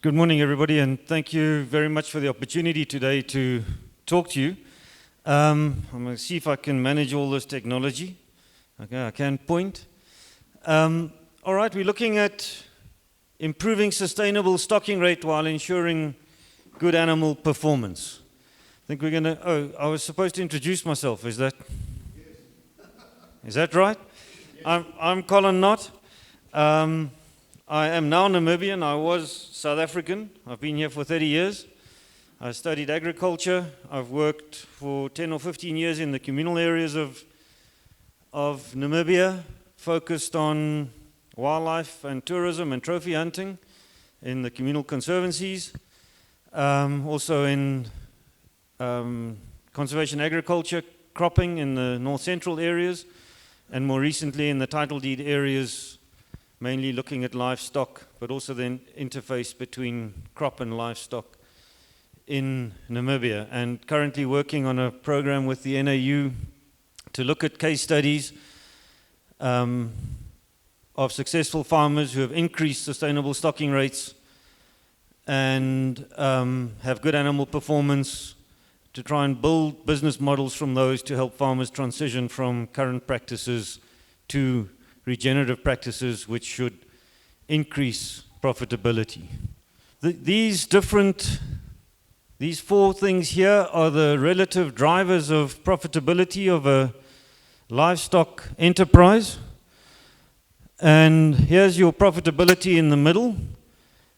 Good morning, everybody, and thank you very much for the opportunity today to talk to you. I'm going to see if I can manage all this technology. Okay, I can point. All right, we're looking at improving sustainable stocking rate while ensuring good animal performance. I think we're going to, I was supposed to introduce myself, is that right? Yes. I'm Colin Nott. I am now Namibian. I was South African. I've been here for 30 years. I studied agriculture. I've worked for 10 or 15 years in the communal areas of Namibia, focused on wildlife and tourism and trophy hunting in the communal conservancies, also in conservation agriculture, cropping in the north central areas, and more recently in the title deed areas, mainly looking at livestock, but also then interface between crop and livestock in Namibia. And currently working on a program with the NAU to look at case studies of successful farmers who have increased sustainable stocking rates and have good animal performance, to try and build business models from those to help farmers transition from current practices to regenerative practices which should increase profitability. These four things here are the relative drivers of profitability of a livestock enterprise. And here's your profitability in the middle.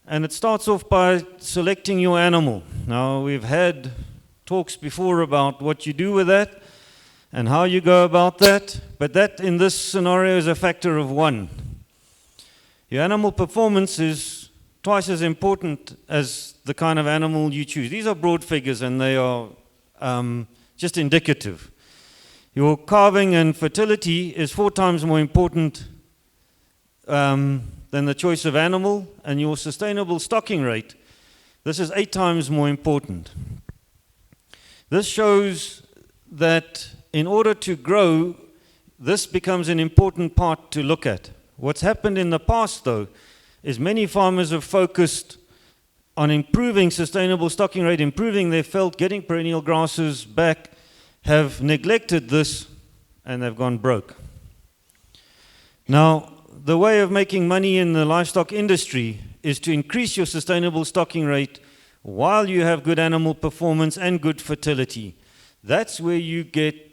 And it starts off by selecting your animal. Now, we've had talks before about what you do with that and how you go about that, but that in this scenario is a factor of 1. Your animal performance is twice as important as the kind of animal you choose. These are broad figures and they are just indicative. Your calving and fertility is 4 times more important than the choice of animal, and your sustainable stocking rate, this is 8 times more important. This shows that in order to grow, this becomes an important part to look at. What's happened in the past, though, is many farmers have focused on improving sustainable stocking rate, improving their veld, getting perennial grasses back, have neglected this, and they've gone broke. Now, the way of making money in the livestock industry is to increase your sustainable stocking rate while you have good animal performance and good fertility. That's where you get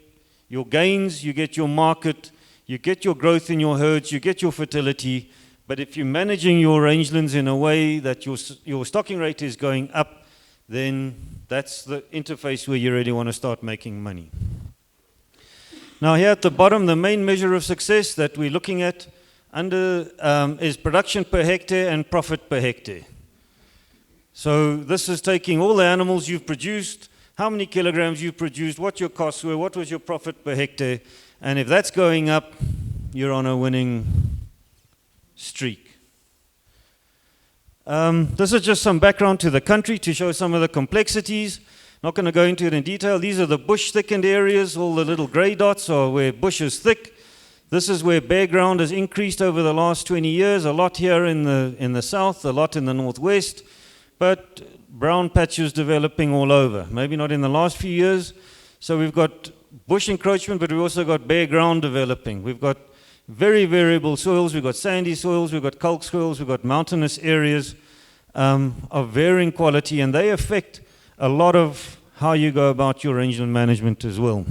your gains, you get your market, you get your growth in your herds, you get your fertility. But if you're managing your rangelands in a way that your stocking rate is going up, then that's the interface where you really want to start making money. Now here at the bottom, the main measure of success that we're looking at is production per hectare and profit per hectare. So this is taking all the animals you've produced, how many kilograms you produced, what your costs were, what was your profit per hectare, and if that's going up, you're on a winning streak. This is just some background to the country to show some of the complexities. Not going to go into it in detail. These are the bush thickened areas. All the little gray dots are where bush is thick. This is where bare ground has increased over the last 20 years. A lot here in the south, a lot in the northwest, but brown patches developing all over. Maybe not in the last few years. So we've got bush encroachment, but we've also got bare ground developing. We've got very variable soils. We've got sandy soils. We've got kalk soils. We've got mountainous areas of varying quality, and they affect a lot of how you go about your rangeland management as well.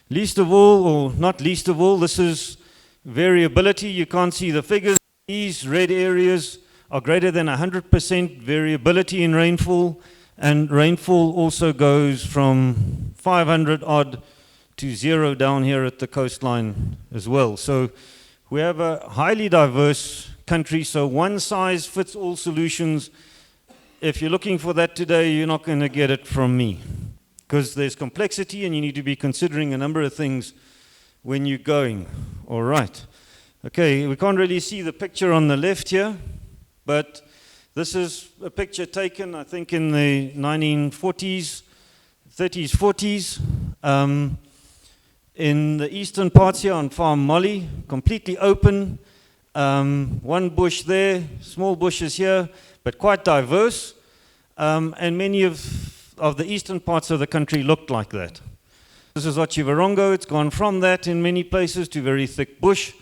Least of all, or not least of all, this is variability. You can't see the figures. These red areas are greater than 100% variability in rainfall, and rainfall also goes from 500 odd to 0 down here at the coastline as well. So we have a highly diverse country, so one size fits all solutions. If you're looking for that today, you're not going to get it from me, because there's complexity and you need to be considering a number of things when you're going. All right. Okay, we can't really see the picture on the left here, but this is a picture taken, I think, in the 1940s, 30s, 40s, in the eastern parts here on Farm Molly, completely open. One bush there, small bushes here, but quite diverse, and many of the eastern parts of the country looked like that. This is Ochivarongo. It's gone from that in many places to very thick bush,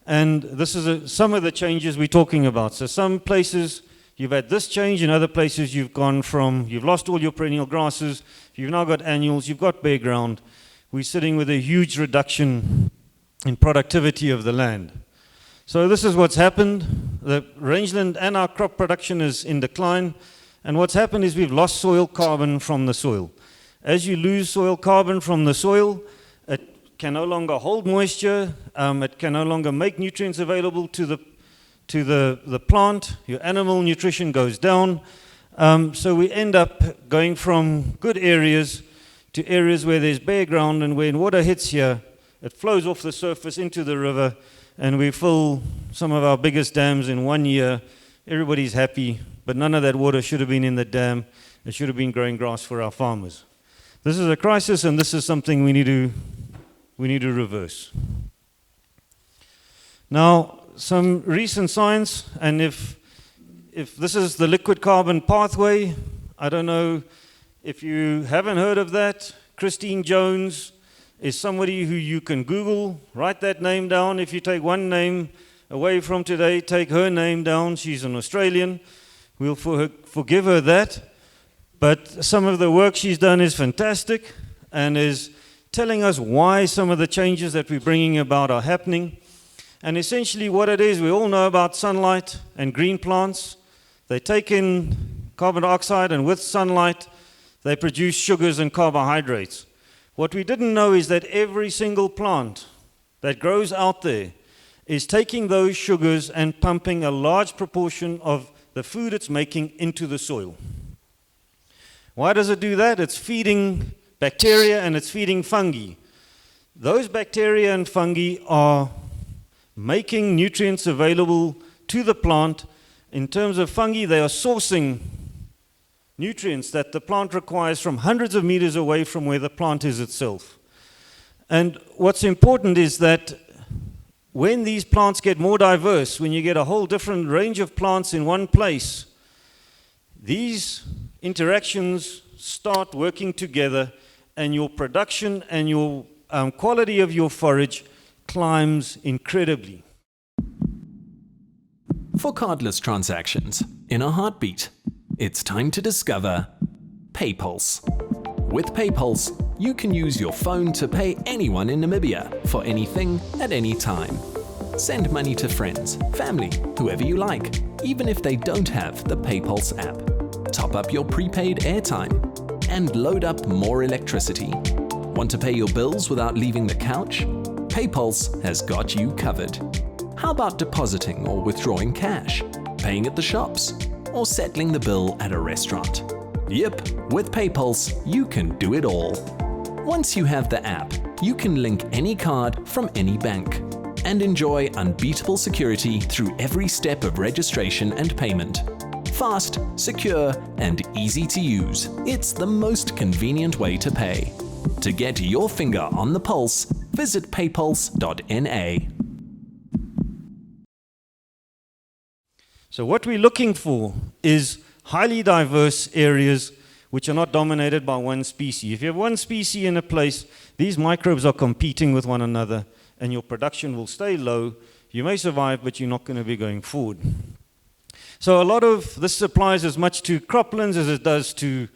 and this is some of the changes we're talking about. So some places you've had this change, in other places you've lost all your perennial grasses, you've now got annuals, you've got bare ground. We're sitting with a huge reduction in productivity of the land. So this is what's happened. The rangeland and our crop production is in decline, and what's happened is we've lost soil carbon from the soil. As you lose soil carbon from the soil, it can no longer hold moisture, it can no longer make nutrients available to the plant, your animal nutrition goes down, so we end up going from good areas to areas where there's bare ground, and when water hits here, it flows off the surface into the river, and we fill some of our biggest dams in 1 year. Everybody's happy, but none of that water should have been in the dam. It should have been growing grass for our farmers. This is a crisis, and this is something we need to reverse. Now, some recent science, and if this is the liquid carbon pathway, I don't know if you haven't heard of that. Christine Jones is somebody who you can Google, write that name down. If you take one name away from today, take her name down. She's an Australian. We'll forgive her that. But some of the work she's done is fantastic and is telling us why some of the changes that we're bringing about are happening. And essentially what it is, we all know about sunlight and green plants. They take in carbon dioxide, and with sunlight, they produce sugars and carbohydrates. What we didn't know is that every single plant that grows out there is taking those sugars and pumping a large proportion of the food it's making into the soil. Why does it do that? It's feeding bacteria and it's feeding fungi. Those bacteria and fungi are making nutrients available to the plant. In terms of fungi, they are sourcing nutrients that the plant requires from hundreds of meters away from where the plant is itself. And what's important is that when these plants get more diverse, when you get a whole different range of plants in one place, these interactions start working together, and your production and your quality of your forage climbs incredibly. For cardless transactions, in a heartbeat, it's time to discover PayPulse. With PayPulse, you can use your phone to pay anyone in Namibia for anything at any time. Send money to friends, family, whoever you like, even if they don't have the PayPulse app. Top up your prepaid airtime and load up more electricity. Want to pay your bills without leaving the couch? PayPulse has got you covered. How about depositing or withdrawing cash, paying at the shops, or settling the bill at a restaurant? Yep, with PayPulse, you can do it all. Once you have the app, you can link any card from any bank and enjoy unbeatable security through every step of registration and payment. Fast, secure, and easy to use. It's the most convenient way to pay. To get your finger on the pulse, visit paypulse.na. So what we're looking for is highly diverse areas which are not dominated by one species. If you have one species in a place, these microbes are competing with one another, and your production will stay low. You may survive, but you're not going to be going forward. So a lot of this applies as much to croplands as it does to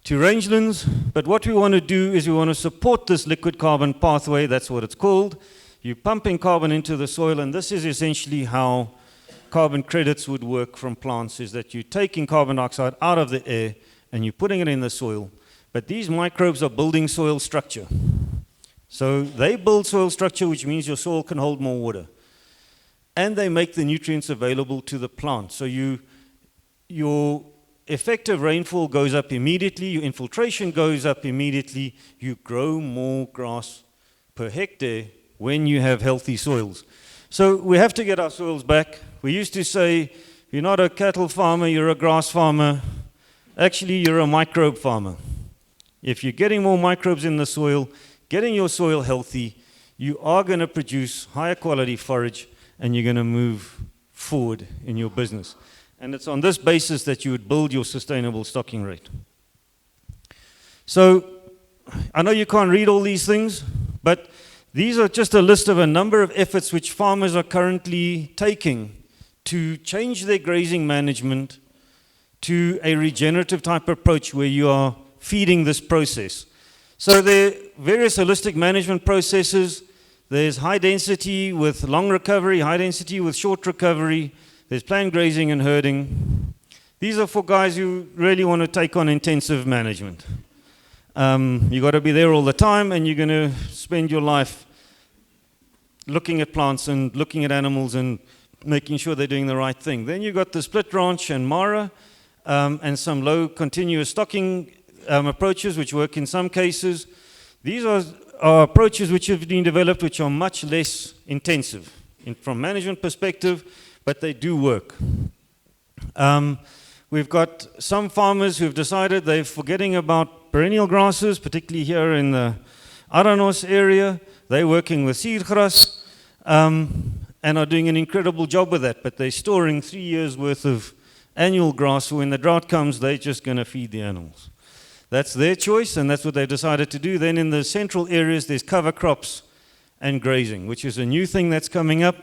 rangelands. But what we want to do is we want to support this liquid carbon pathway. That's what it's called. You're pumping carbon into the soil, and this is essentially how carbon credits would work from plants, is that you're taking carbon dioxide out of the air and you're putting it in the soil. But these microbes are building soil structure. So they build soil structure, which means your soil can hold more water. And they make the nutrients available to the plant. So your effective rainfall goes up immediately, your infiltration goes up immediately, you grow more grass per hectare when you have healthy soils. So we have to get our soils back. We used to say, you're not a cattle farmer, you're a grass farmer. Actually, you're a microbe farmer. If you're getting more microbes in the soil, getting your soil healthy, you are going to produce higher quality forage, and you're going to move forward in your business. And it's on this basis that you would build your sustainable stocking rate. So, I know you can't read all these things, but these are just a list of a number of efforts which farmers are currently taking to change their grazing management to a regenerative type approach where you are feeding this process. So there are various holistic management processes. There's high density with long recovery, high density with short recovery. There's planned grazing and herding. These are for guys who really want to take on intensive management. You've got to be there all the time, and you're going to spend your life looking at plants and looking at animals and making sure they're doing the right thing. Then you've got the split ranch and Mara, and some low continuous stocking approaches which work in some cases. These are approaches which have been developed which are much less intensive from management perspective, but they do work. We've got some farmers who've decided they're forgetting about perennial grasses, particularly here in the Aranos area. They're working with seed grass and are doing an incredible job with that, but they're storing 3 years worth of annual grass, so when the drought comes, they're just going to feed the animals. That's their choice, and that's what they decided to do. Then in the central areas, there's cover crops and grazing, which is a new thing that's coming up,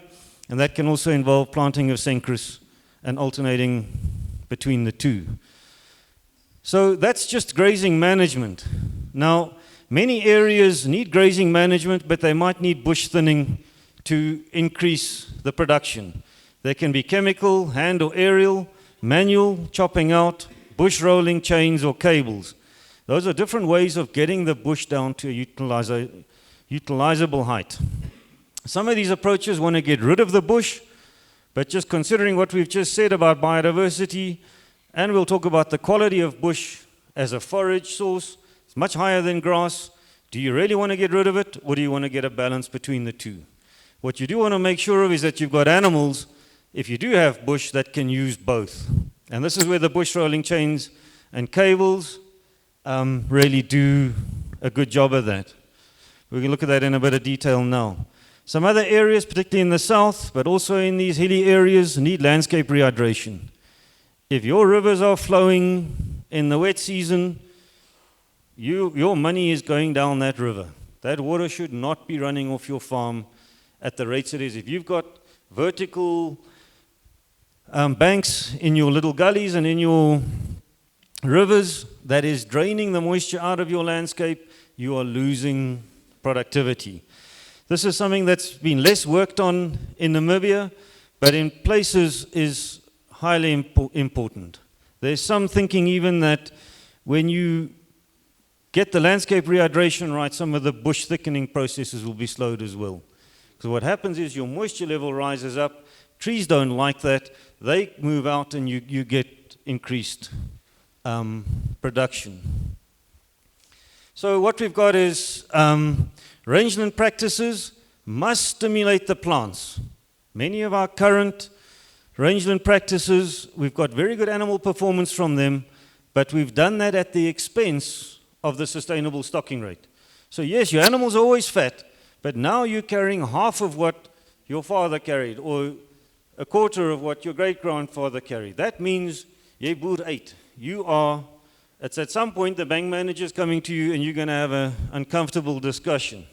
and that can also involve planting of cenchrus and alternating between the two. So that's just grazing management. Now, many areas need grazing management, but they might need bush thinning to increase the production. They can be chemical, hand or aerial, manual, chopping out, bush rolling, chains or cables. Those are different ways of getting the bush down to a utilizable height. Some of these approaches want to get rid of the bush, but just considering what we've just said about biodiversity, and we'll talk about the quality of bush as a forage source, it's much higher than grass. Do you really want to get rid of it, or do you want to get a balance between the two? What you do want to make sure of is that you've got animals, if you do have bush, that can use both. And this is where the bush rolling chains and cables really do a good job of that. We can look at that in a bit of detail now. Some other areas, particularly in the south, but also in these hilly areas, need landscape rehydration. If your rivers are flowing in the wet season, your money is going down that river. That water should not be running off your farm at the rates it is. If you've got vertical banks in your little gullies and in your rivers that is draining the moisture out of your landscape, you are losing productivity. This is something that's been less worked on in Namibia, but in places is highly important. There's some thinking even that when you get the landscape rehydration right, some of the bush thickening processes will be slowed as well. Because what happens is your moisture level rises up, trees don't like that, they move out and you get increased production. So what we've got is rangeland practices must stimulate the plants. Many of our current rangeland practices, we've got very good animal performance from them, but we've done that at the expense of the sustainable stocking rate. So yes, your animals are always fat, but now you're carrying half of what your father carried, or a quarter of what your great-grandfather carried. That means jy boer uit. It's at some point the bank manager is coming to you and you're going to have an uncomfortable discussion.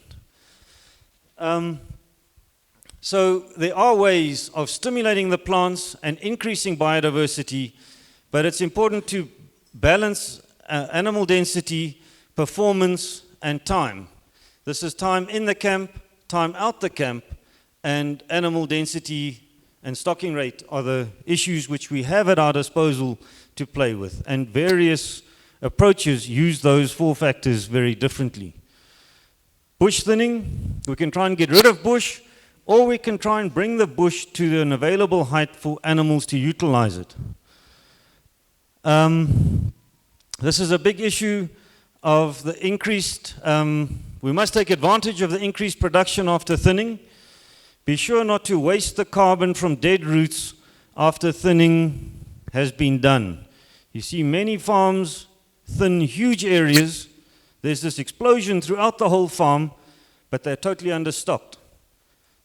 So there are ways of stimulating the plants and increasing biodiversity, but it's important to balance animal density, performance, and time. This is time in the camp, time out the camp, and animal density and stocking rate are the issues which we have at our disposal to play with. And various approaches use those four factors very differently. Bush thinning, we can try and get rid of bush, or we can try and bring the bush to an available height for animals to utilize it. This is a big issue of the increased, we must take advantage of the increased production after thinning. Be sure not to waste the carbon from dead roots after thinning has been done. You see many farms thin huge areas. There's this explosion throughout the whole farm, but they're totally understocked.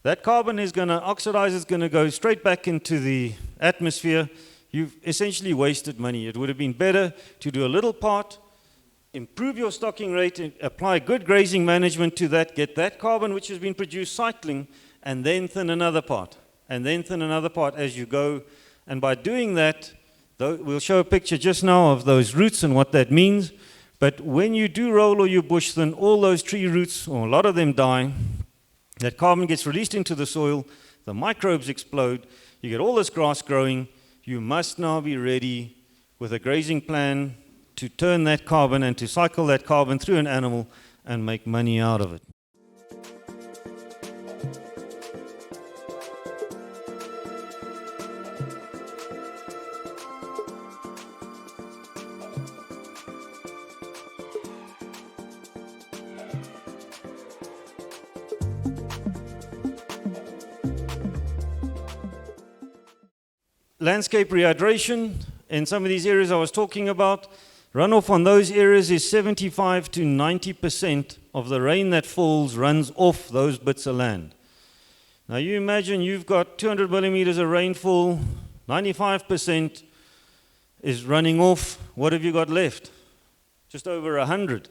That carbon is going to oxidize, it's going to go straight back into the atmosphere. you've essentially wasted money. It would have been better to do a little part, improve your stocking rate, apply good grazing management to that, get that carbon which has been produced cycling, and then thin another part, and then thin another part as you go. And by doing that, we'll show a picture just now of those roots and what that means. But when you do roll or you bush thin, all those tree roots, or a lot of them die, that carbon gets released into the soil, the microbes explode, you get all this grass growing. You must now be ready with a grazing plan to turn that carbon and to cycle that carbon through an animal and make money out of it. Landscape rehydration, in some of these areas I was talking about, runoff on those areas is 75 to 90% of the rain that falls runs off those bits of land. Now you imagine you've got 200 millimeters of rainfall, 95% is running off. What have you got left? Just over 100.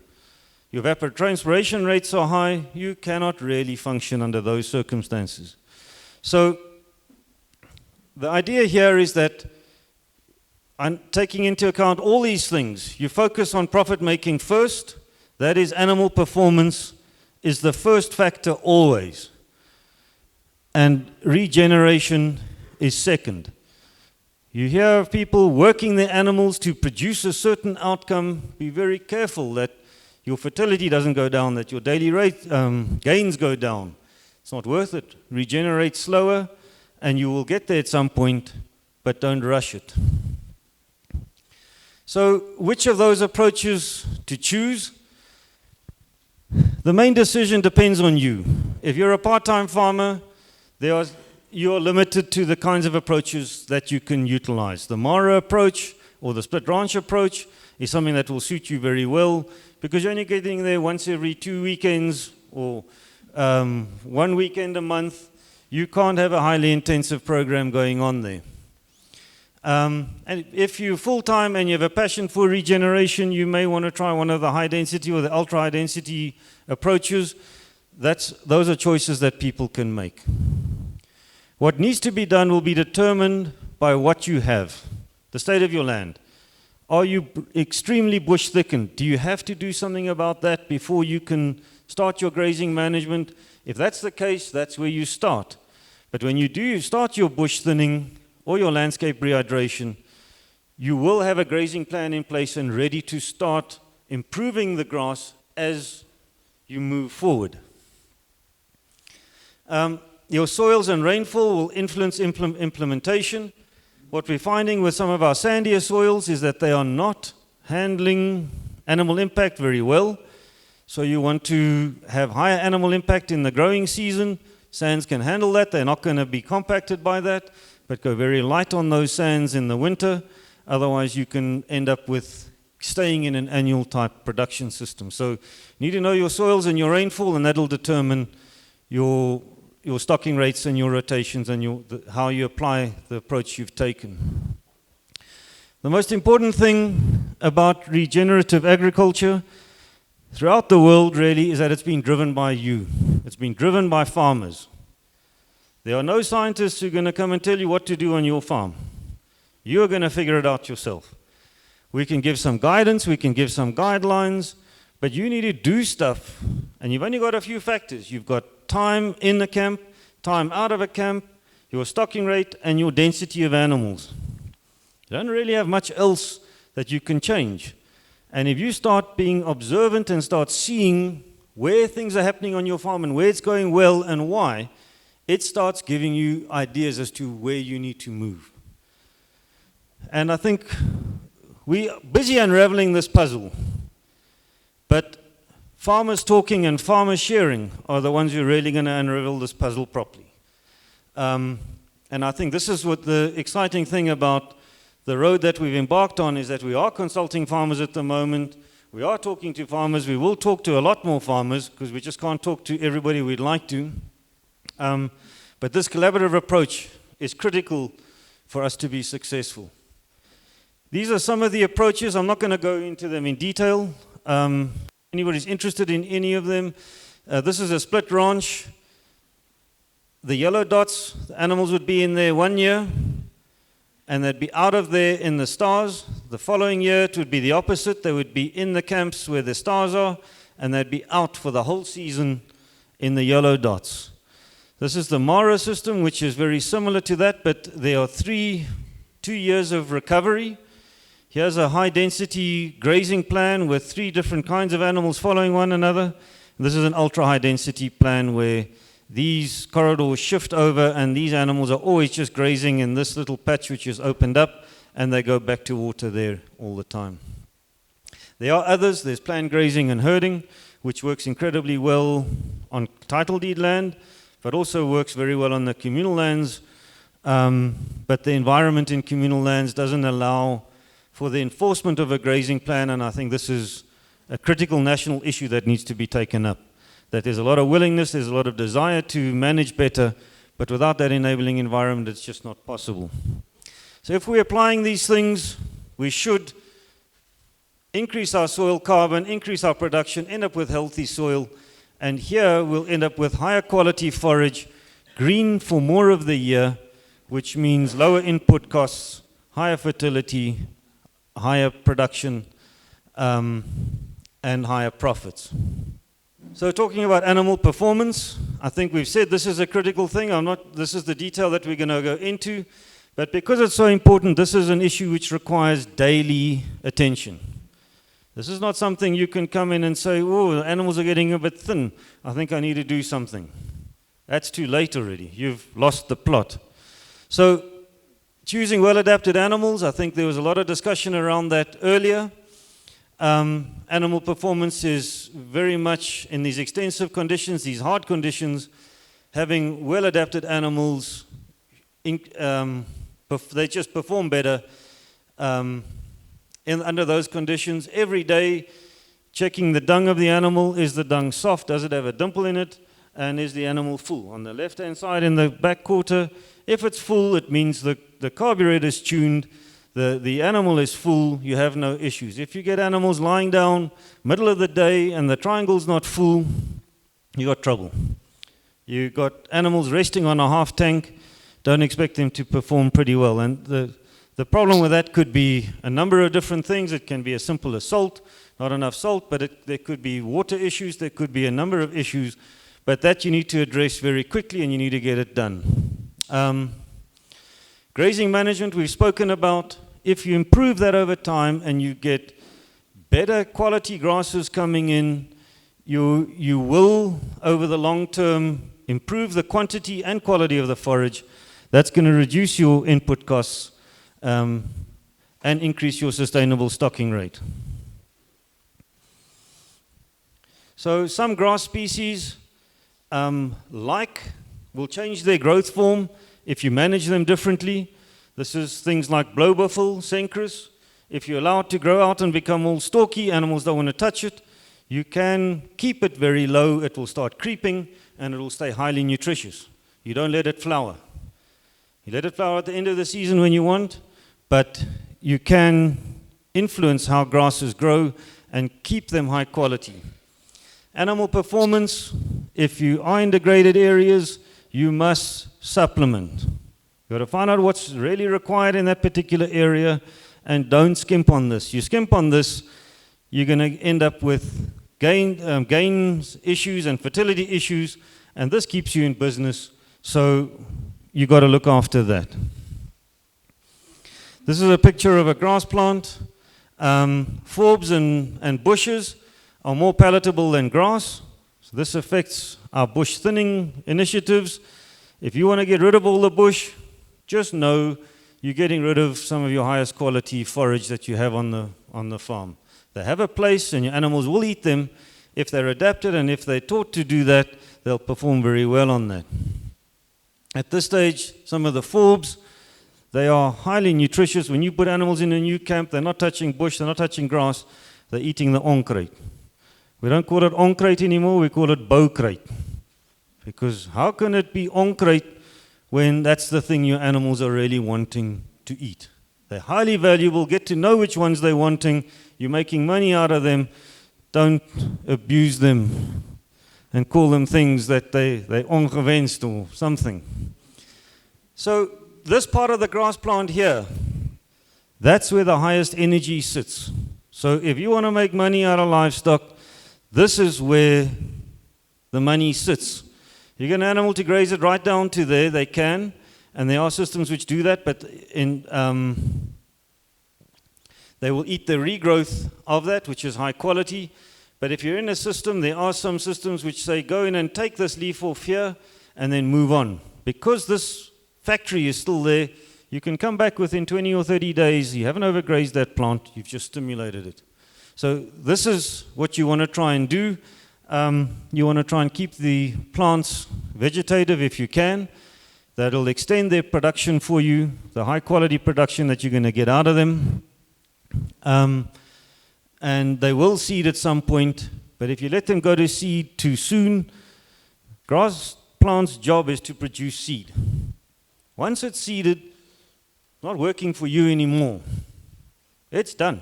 Your evapotranspiration rates are high. You cannot really function under those circumstances. So the idea here is that I'm taking into account all these things. You focus on profit making first. That is, animal performance is the first factor always. And regeneration is second. You hear of people working their animals to produce a certain outcome. Be very careful that your fertility doesn't go down, that your daily rate gains go down. It's not worth it. Regenerate slower, and you will get there at some point, but don't rush it. So, which of those approaches to choose? The main decision depends on you. If you're a part-time farmer, you're limited to the kinds of approaches that you can utilize. The Mara approach or the split ranch approach is something that will suit you very well because you're only getting there once every 2 weekends or 1 weekend a month. You can't have a highly intensive program going on there. And if you're full-time and you have a passion for regeneration, you may want to try one of the high-density or the ultra-high-density approaches. Those are choices that people can make. What needs to be done will be determined by what you have, the state of your land. Are you extremely bush thickened? Do you have to do something about that before you can start your grazing management? If that's the case, that's where you start. But when you do start your bush thinning or your landscape rehydration, you will have a grazing plan in place and ready to start improving the grass as you move forward. Your soils and rainfall will influence implementation. What we're finding with some of our sandier soils is that they are not handling animal impact very well. So you want to have higher animal impact in the growing season. Sands can handle that. They're not going to be compacted by that, but go very light on those sands in the winter. Otherwise, you can end up with staying in an annual type production system. So you need to know your soils and your rainfall, and that'll determine your stocking rates and your rotations and how you apply the approach you've taken. The most important thing about regenerative agriculture throughout the world really is that it's been driven by you. It's been driven by farmers. There are no scientists who are going to come and tell you what to do on your farm. You are going to figure it out yourself. We can give some guidance, we can give some guidelines, but you need to do stuff. And you've only got a few factors. You've got time in the camp, time out of a camp, your stocking rate, and your density of animals. You don't really have much else that you can change. And if you start being observant and start seeing where things are happening on your farm and where it's going well and why, it starts giving you ideas as to where you need to move. And I think we are busy unraveling this puzzle. But farmers talking and farmers sharing are the ones who are really going to unravel this puzzle properly. And I think this is what the exciting thing about the road that we've embarked on is that we are consulting farmers at the moment. We are talking to farmers. We will talk to a lot more farmers because we just can't talk to everybody we'd like to. But this collaborative approach is critical for us to be successful. These are some of the approaches. I'm not going to go into them in detail. Anybody's interested in any of them, this is a split ranch. The yellow dots, the animals would be in there 1 year, and they'd be out of there in the stars. The following year, it would be the opposite. They would be in the camps where the stars are, and they'd be out for the whole season in the yellow dots. This is the Mara system, which is very similar to that, but there are 2 years of recovery. Here's a high-density grazing plan with 3 different kinds of animals following one another. This is an ultra-high-density plan where these corridors shift over, and these animals are always just grazing in this little patch which is opened up, and they go back to water there all the time. There are others. There's planned grazing and herding, which works incredibly well on title deed land, but also works very well on the communal lands. But the environment in communal lands doesn't allow for the enforcement of a grazing plan, and I think this is a critical national issue that needs to be taken up. That there's a lot of willingness, there's a lot of desire to manage better, but without that enabling environment, it's just not possible. So if we're applying these things, we should increase our soil carbon, increase our production, end up with healthy soil, and here we'll end up with higher quality forage, green for more of the year, which means lower input costs, higher fertility, higher production, and higher profits. So talking about animal performance, I think we've said this is a critical thing. This is the detail that we're going to go into, but because it's so important, this is an issue which requires daily attention. This is not something you can come in and say, oh, the animals are getting a bit thin. I think I need to do something. That's too late already. You've lost the plot. So choosing well-adapted animals, I think there was a lot of discussion around that earlier. Animal performance is very much in these extensive conditions, these hard conditions, having well-adapted animals, they just perform better under those conditions. Every day, checking the dung of the animal. Is the dung soft? Does it have a dimple in it? And is the animal full? On the left-hand side in the back quarter, if it's full, it means the carburetor is tuned, the animal is full, you have no issues. If you get animals lying down middle of the day and the triangle's not full, you got trouble. You got animals resting on a half tank, don't expect them to perform pretty well. And the problem with that could be a number of different things. It can be as simple as salt, not enough salt, but there could be water issues, there could be a number of issues, but that you need to address very quickly and you need to get it done. Grazing management, we've spoken about. If you improve that over time and you get better quality grasses coming in, you will, over the long term, improve the quantity and quality of the forage. That's going to reduce your input costs and increase your sustainable stocking rate. So some grass species will change their growth form if you manage them differently. This is things like blowbuffle, cenchrus. If you allow it to grow out and become all stalky, animals don't want to touch it. You can keep it very low, it will start creeping, and it will stay highly nutritious. You don't let it flower. You let it flower at the end of the season when you want, but you can influence how grasses grow and keep them high quality. Animal performance, if you are in degraded areas, you must supplement. You've got to find out what's really required in that particular area and don't skimp on this. You skimp on this, you're going to end up with gains issues and fertility issues, and this keeps you in business, so you've got to look after that. This is a picture of a grass plant. Forbs and bushes are more palatable than grass. So this affects our bush thinning initiatives. If you want to get rid of all the bush, just know you're getting rid of some of your highest quality forage that you have on the farm. They have a place and your animals will eat them. If they're adapted and if they're taught to do that, they'll perform very well on that. At this stage, some of the forbs, they are highly nutritious. When you put animals in a new camp, they're not touching bush, they're not touching grass, they're eating the onkruid. We don't call it onkruid anymore, we call it boukruid. Because how can it be onkruid when that's the thing your animals are really wanting to eat? They're highly valuable. Get to know which ones they're wanting. You're making money out of them. Don't abuse them and call them things that they're ongewenst or something. So this part of the grass plant here, that's where the highest energy sits. So if you want to make money out of livestock, this is where the money sits. You get an animal to graze it right down to there, they can, and there are systems which do that, but they will eat the regrowth of that, which is high quality. But if you're in a system, there are some systems which say, go in and take this leaf off here, and then move on. Because this factory is still there, you can come back within 20 or 30 days, you haven't overgrazed that plant, you've just stimulated it. So this is what you want to try and do. You want to try and keep the plants vegetative if you can. That'll extend their production for you, the high quality production that you're going to get out of them. And they will seed at some point, but if you let them go to seed too soon, grass plant's job is to produce seed. Once it's seeded, it's not working for you anymore. It's done.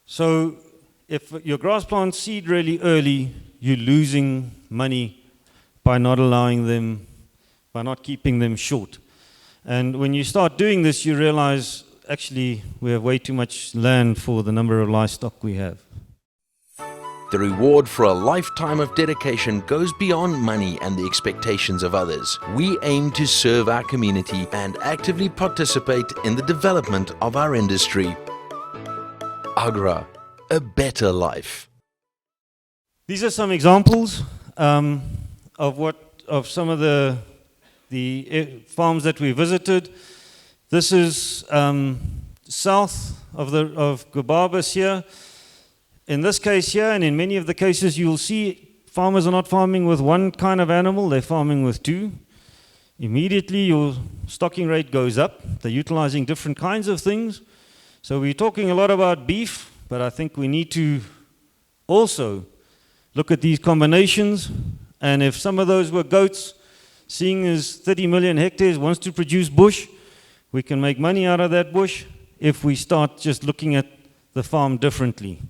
So if your grass plants seed really early, you're losing money by not allowing them, by not keeping them short. And when you start doing this, you realize, actually, we have way too much land for the number of livestock we have. The reward for a lifetime of dedication goes beyond money and the expectations of others. We aim to serve our community and actively participate in the development of our industry. Agra, a better life. These are some examples of some of the farms that we visited. This is south of Gubabas here. In this case here, and in many of the cases, you'll see farmers are not farming with one kind of animal, they're farming with two. Immediately, your stocking rate goes up. They're utilizing different kinds of things. So we're talking a lot about beef, but I think we need to also look at these combinations. And if some of those were goats, seeing as 30 million hectares wants to produce bush, we can make money out of that bush if we start just looking at the farm differently.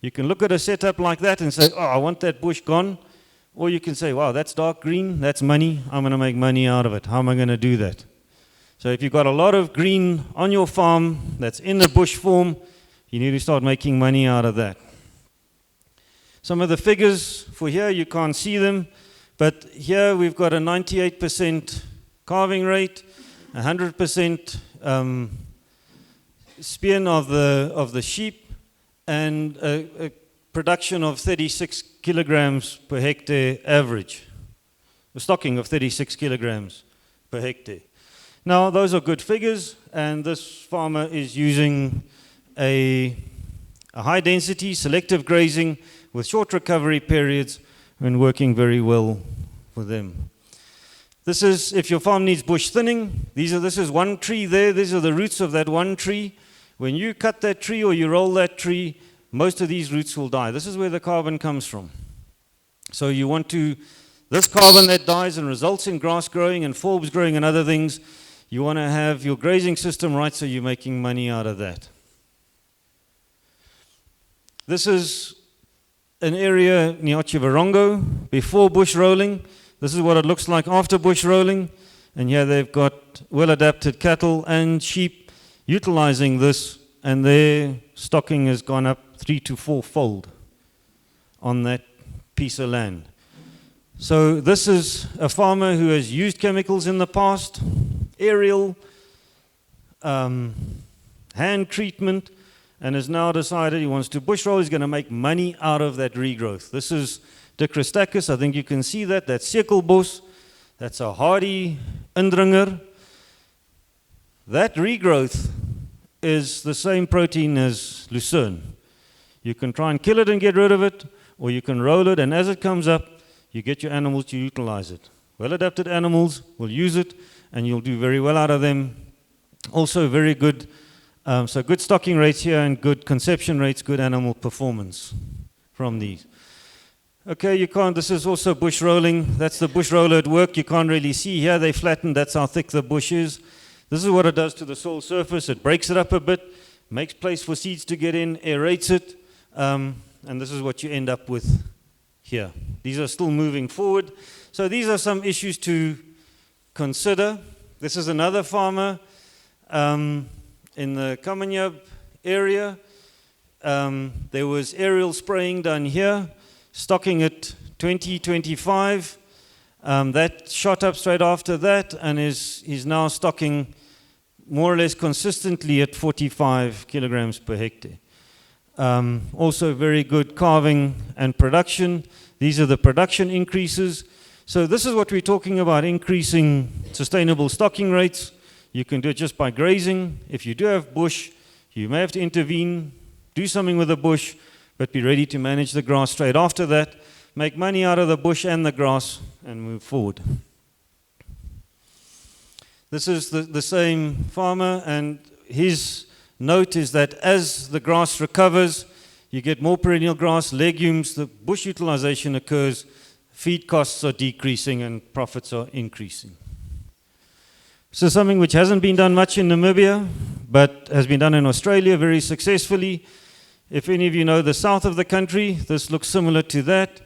You can look at a setup like that and say, oh, I want that bush gone. Or you can say, wow, that's dark green, that's money, I'm going to make money out of it. How am I going to do that? So if you've got a lot of green on your farm that's in the bush form, you need to start making money out of that. Some of the figures for here, you can't see them, but here we've got a 98% calving rate, 100% spearing of the sheep, and a production of 36 kilograms per hectare average, a stocking of 36 kilograms per hectare. Now, those are good figures, and this farmer is using a high-density selective grazing with short recovery periods and working very well for them. This is, if your farm needs bush thinning, this is one tree there, these are the roots of that one tree. When you cut that tree or you roll that tree, most of these roots will die. This is where the carbon comes from. So you want to, this carbon that dies and results in grass growing and forbs growing and other things, you want to have your grazing system right so you're making money out of that. This is an area near Otjiwarongo before bush rolling. This is what it looks like after bush rolling. And here they've got well-adapted cattle and sheep utilizing this, and their stocking has gone up 3 to 4-fold on that piece of land. So this is a farmer who has used chemicals in the past, aerial, hand treatment, and has now decided he wants to bush roll. He's going to make money out of that regrowth. This is Dicrostachys. I think you can see that. That's Sekelbos. That's a hardy indringer. That regrowth is the same protein as lucerne. You can try and kill it and get rid of it, or you can roll it, and as it comes up, you get your animals to utilize it. Well-adapted animals will use it, and you'll do very well out of them. Also very good, so good stocking rates here and good conception rates, good animal performance from these. Okay, you can't, this is also bush rolling. That's the bush roller at work. You can't really see here, they flattened, that's how thick the bush is. This is what it does to the soil surface. It breaks it up a bit, makes place for seeds to get in, aerates it, and this is what you end up with here. These are still moving forward. So these are some issues to consider. This is another farmer in the Kamanyab area. There was aerial spraying done here, stocking at 2025. That shot up straight after that, and he's now stocking more or less consistently at 45 kilograms per hectare. Also very good calving and production. These are the production increases. So this is what we're talking about, increasing sustainable stocking rates. You can do it just by grazing. If you do have bush, you may have to intervene, do something with the bush, but be ready to manage the grass straight after that, make money out of the bush and the grass, and move forward. This is the same farmer, and his note is that as the grass recovers, you get more perennial grass, legumes, the bush utilization occurs, feed costs are decreasing, and profits are increasing. This is something which hasn't been done much in Namibia, but has been done in Australia very successfully. If any of you know the south of the country, this looks similar to that.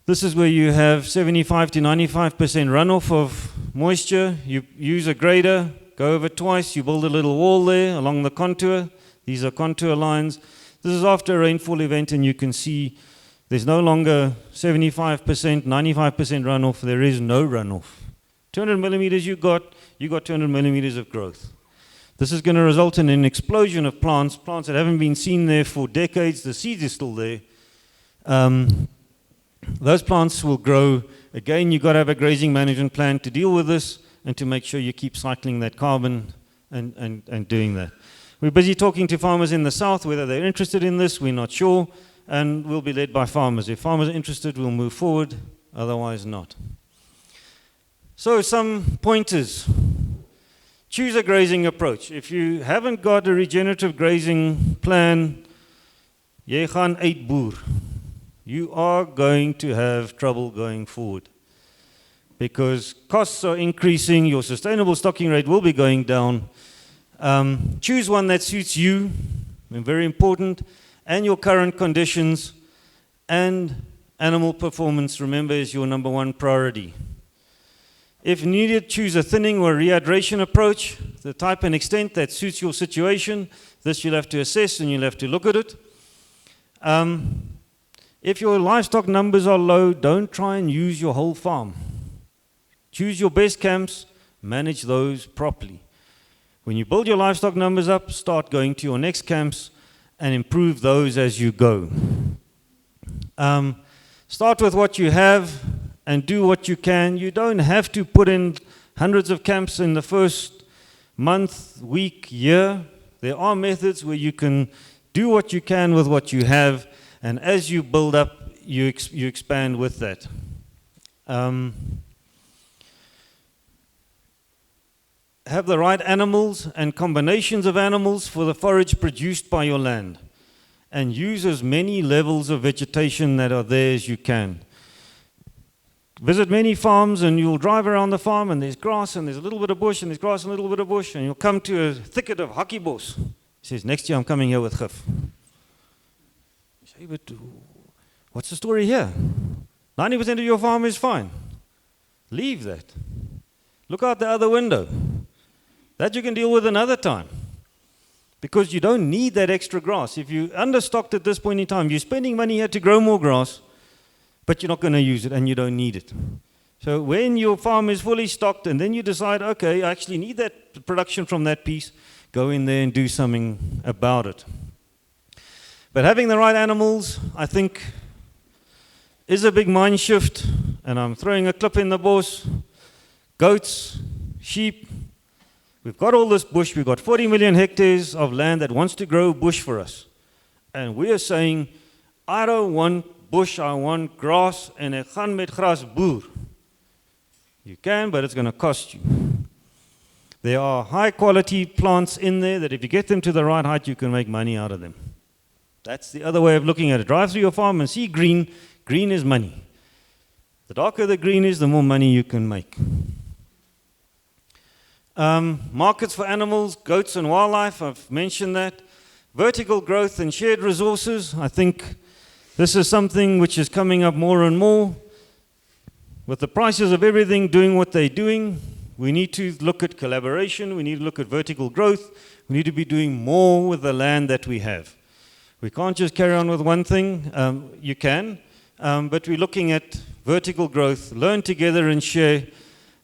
This is where you have 75 to 95% runoff of moisture. You use a grader, go over twice, you build a little wall there along the contour. These are contour lines. This is after a rainfall event, and you can see there's no longer 75%, 95% runoff. There is no runoff. 200 millimeters you got 200 millimeters of growth. This is going to result in an explosion of plants that haven't been seen there for decades. The seed is still there. Those plants will grow. Again, you've got to have a grazing management plan to deal with this and to make sure you keep cycling that carbon and doing that. We're busy talking to farmers in the south, whether they're interested in this, we're not sure, and we'll be led by farmers. If farmers are interested, we'll move forward, otherwise not. So some pointers. Choose a grazing approach. If you haven't got a regenerative grazing plan, jy gaan uitboer. You are going to have trouble going forward because costs are increasing, your sustainable stocking rate will be going down. Choose one that suits you, very important, and your current conditions, and animal performance, remember, is your number one priority. If needed, choose a thinning or rehydration approach, the type and extent that suits your situation. This you'll have to assess and you'll have to look at it. If your livestock numbers are low, don't try and use your whole farm. Choose your best camps, manage those properly. When you build your livestock numbers up, start going to your next camps and improve those as you go. Start with what you have and do what you can. You don't have to put in hundreds of camps in the first month, week, year. There are methods where you can do what you can with what you have, and as you build up, you expand with that. Have the right animals and combinations of animals for the forage produced by your land, and use as many levels of vegetation that are there as you can. Visit many farms and you'll drive around the farm and there's grass and there's a little bit of bush and there's grass and a little bit of bush, and you'll come to a thicket of hakkiebos. He says, next year I'm coming here with gif. You say, but what's the story here? 90% of your farm is fine. Leave that. Look out the other window. That you can deal with another time. Because you don't need that extra grass. If you're understocked at this point in time, you're spending money here to grow more grass, but you're not going to use it and you don't need it. So when your farm is fully stocked and then you decide, okay, I actually need that production from that piece, go in there and do something about it. But having the right animals, I think, is a big mind shift. And I'm throwing a clip in the boss. Goats, sheep. We've got all this bush. We've got 40 million hectares of land that wants to grow bush for us. And we are saying, I don't want bush, I want grass, and ek gaan met gras boer. You can, but it's going to cost you. There are high quality plants in there that if you get them to the right height, you can make money out of them. That's the other way of looking at it. Drive through your farm and see green. Green is money. The darker the green is, the more money you can make. Markets for animals, goats and wildlife, I've mentioned that. Vertical growth and shared resources, I think this is something which is coming up more and more. With the prices of everything doing what they're doing, we need to look at collaboration, we need to look at vertical growth, we need to be doing more with the land that we have. We can't just carry on with one thing. You can, but we're looking at vertical growth, learn together and share.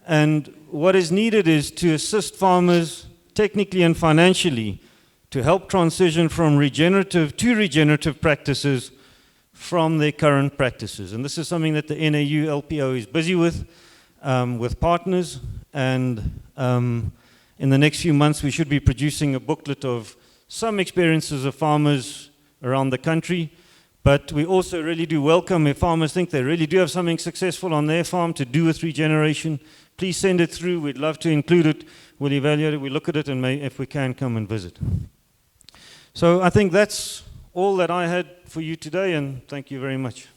And what is needed is to assist farmers technically and financially to help transition from regenerative to regenerative practices from their current practices. And this is something that the NAU LPO is busy with partners. And in the next few months, we should be producing a booklet of some experiences of farmers around the country, but we also really do welcome if farmers think they really do have something successful on their farm to do with regeneration. Please send it through. We'd love to include it. We'll evaluate it. We'll look at it and if we can, come and visit. So I think that's all that I had for you today, and thank you very much.